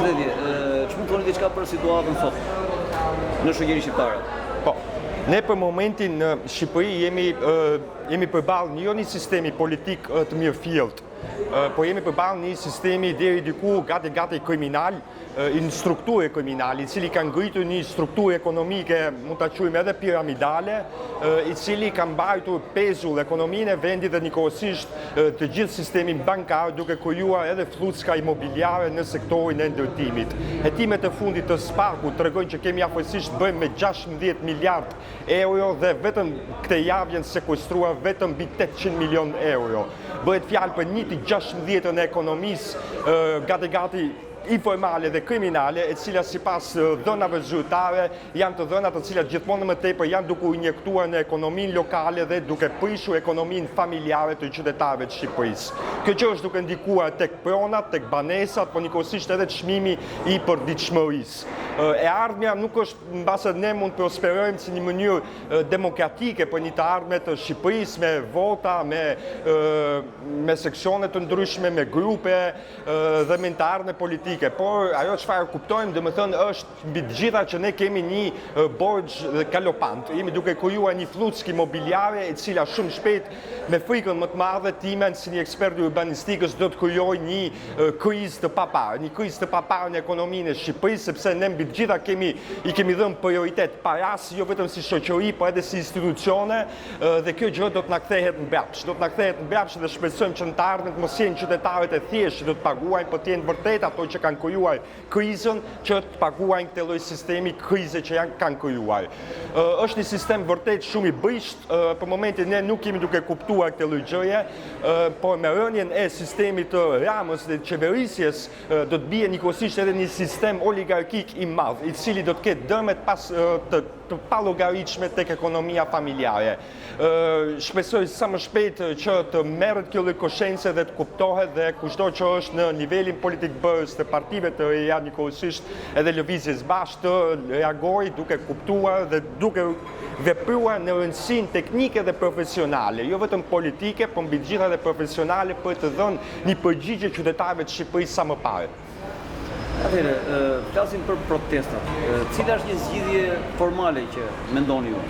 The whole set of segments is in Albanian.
Përshëndetje, ç'mund të thoni diçka për situatën sot në shoqërinë shqiptare? Po, ne për momentin në Shqipëri jemi përballë jo një sistemi politik të mirëfillt, po jemi përballë një sistemi deri diku gati kriminal, një strukturë kriminale, i cili ka ngritur një strukturë ekonomike, mund ta quajmë edhe piramidale, i cili ka mbajtur pezull ekonominë e vendit dhe njëkohësisht të gjithë sistemin bankar, duke krijuar edhe fluska imobiliare në sektorin e ndërtimit. Hetimet e fundit të Sparkut tregojnë që kemi afërsisht bërë me 16 miliard euro dhe vetëm këtë javë janë sekuestruar vetëm mbi 800 milion euro. Bëhet fjalë për 1/16 e ekonomisë gati informale dhe kriminale, e cilat sipas dhënave zyrtare janë të dhëna të cilat gjithmonë më tepër janë duke u injektuar në ekonominë lokale dhe duke prishur ekonominë familjare të qytetarëve të Shqipërisë. Kjo që është duke ndikuar tek pronat, tek banesat, por njëkohësisht edhe çmimi i përditshmërisë. E ardhmja nuk është mbase ne mund prosperojmë si një mënyrë demokratike për një të ardhme të Shqipërisë me vota, me seksione të ndryshme, me grupe dhe me të ardhme politike. Por ajo çfarë kuptojmë, domethënë është mbi të gjitha që ne kemi një borxh galopant. Jemi duke krijuar një fluckë imobiliare e cila shumë shpejt me frikën më të madhe timen si një ekspert i urbanistikës do të krijojë një krizë të paparë, një krizë të paparë në ekonominë e Shqipërisë, sepse ne mbi të gjitha i kemi dhënë prioritet paras, jo vetëm si shoqëri, por edhe si institucione, dhe kjo gjë do të na kthehet mbrapsht. Do të na kthehet mbrapsht dhe shpresojmë që në të ardhmen të mos jenë qytetarët e thjeshtë që do të paguajnë, por të jenë vërtet ato që kanë krijuar krizën, që të paguajnë këtë lloj sistemi krize që kanë krijuar. Është një sistem vërtet shumë i brisht, për momentin ne nuk jemi duke kuptuar këtë lloj gjëje, por me rënien e sistemit të Ramës dhe qeverisjes do të bie njëkohësisht edhe një sistem oligarkik i madh, i cili do të ketë dëme të pallogaritshme tek ekonomia familjare. Shpresoj sa më shpejt që të merret kjo lloj koscience dhe të kuptohet dhe kushdo që është në nivelin politik bërës të partive të reja njëkohësisht edhe lëvizjes bashkë të reagojë duke kuptuar dhe duke vepruar në rëndësinë teknike dhe profesionale, jo vetëm politike, por mbi të gjitha dhe profesionale për të dhënë një përgjigje qytetarëve të Shqipërisë sa më parë. Atëherë, flasim për protestat. Cila është një zgjidhje formale që mendoni ju?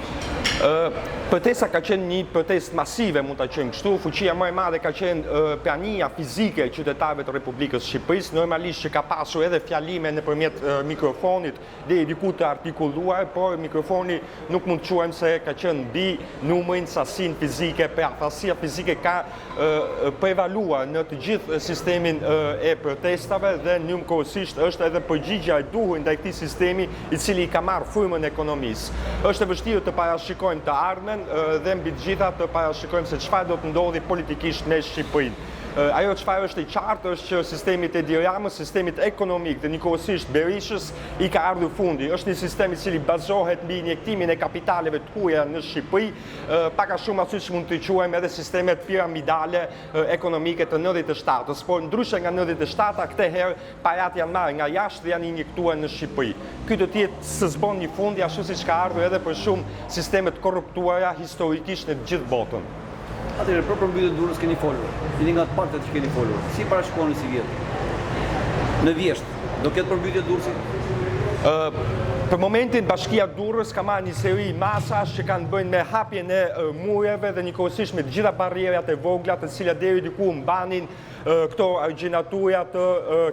Protesta ka qenë një protestë masive, mund ta quajmë kështu. Fuqia më e madhe ka qenë prania fizike e qytetarëve të Republikës Shqipërisë, normalisht që ka pasur edhe fjalime nëpërmjet mikrofonit deri diku të artikuluar, por mikrofoni nuk mund të quajmë se ka qenë mbi numrin, sasinë fizike, pra afasia fizike ka prevaluar në të gjithë sistemin e protestave dhe njëkohësisht është edhe përgjigjja e duhur ndaj këtij sistemi i cili ka marrë frymën e ekonomisë. Është e vështirë të parashikojmë të ardhmen dhe mbi të gjitha të parashikojmë se çfarë do të ndodhi politikisht me Shqipërinë. Ajo çfarë është e qartë është që sistemit e Edi Ramës, sistemit ekonomik dhe njëkohësisht Berishës i ka ardhur fundi. Është një sistem i cili bazohet mbi injektimin e kapitaleve të huaja në Shqipëri, pak a shumë ashtu që mund të quajmë edhe sistemet piramidale ekonomike të 97-s, por ndryshe nga 97-a, këtë herë parat janë marrë nga jashtë dhe janë injektuar në Shqipëri. Ky do të jetë së zbon një fundi ashtu siç ka ardhur edhe për shumë sisteme të korruptuara historikisht në të gjithë botën. Atëherë, për përmbytjen e Durrës keni folur. Jeni nga të partët që keni folur. Si parashikoni si vjet? Në vjesht, do ketë përmbytje Durrësit? Për momentin Bashkia Durrës ka marrë një seri masash që kanë bënë me hapjen e mureve dhe njëkohësisht me të gjitha barrierat e vogla të cilat deri diku mbanin këto argjinatura të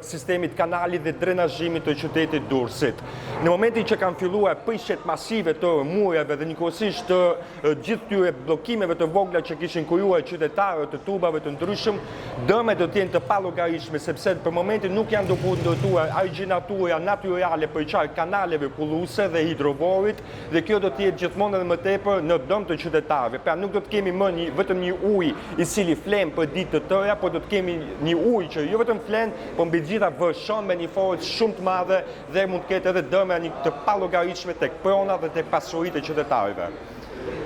sistemit kanalit dhe drenazhimit të qytetit Durrësit. Në momentin që kanë filluar prishjet masive të mureve dhe njëkohësisht të gjithë këtyre bllokimeve të vogla që kishin krijuar qytetarët të tubave të ndryshëm, dëmet do të jenë të pallogaritshme sepse për momentin nuk janë duke u ndërtuar argjinatura natyrale për çfarë kanaleve kulluese dhe hidrovorit dhe kjo do të jetë gjithmonë edhe më tepër në dëm të qytetarëve. Pra nuk do të kemi më vetëm një ujë i cili flen për ditë të tëra, por do të kemi një ujë që jo vetëm flen, por mbi të gjitha vërshon me një forcë shumë të madhe dhe mund të ketë edhe dëme të pallogaritshme tek pronat dhe tek pasuritë e qytetarëve.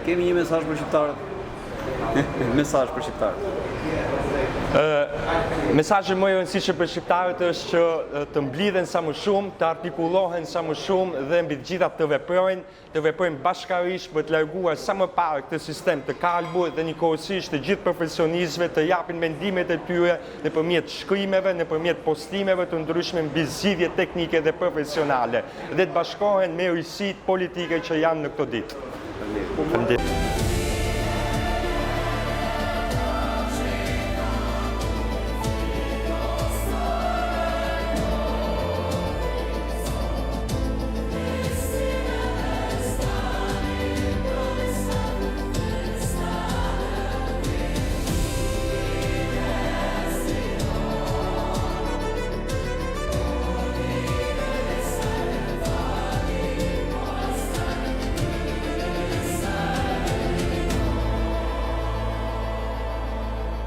Kemi një mesazh për shqiptarët. Mesazh për shqiptarët. Mesazhi më i rëndësishëm për shqiptarët është që të mblidhen sa më shumë, të artikulohen sa më shumë dhe mbi të gjitha të veprojnë bashkërisht për të larguar sa më parë këtë sistem të kalbur dhe njëkohësisht të gjithë profesionistëve të japin mendimet e tyre nëpërmjet shkrimeve, nëpërmjet postimeve të ndryshme mbi zgjidhje teknike dhe profesionale dhe të bashkohen me rrisit politike që janë në këto ditë. Faleminderit.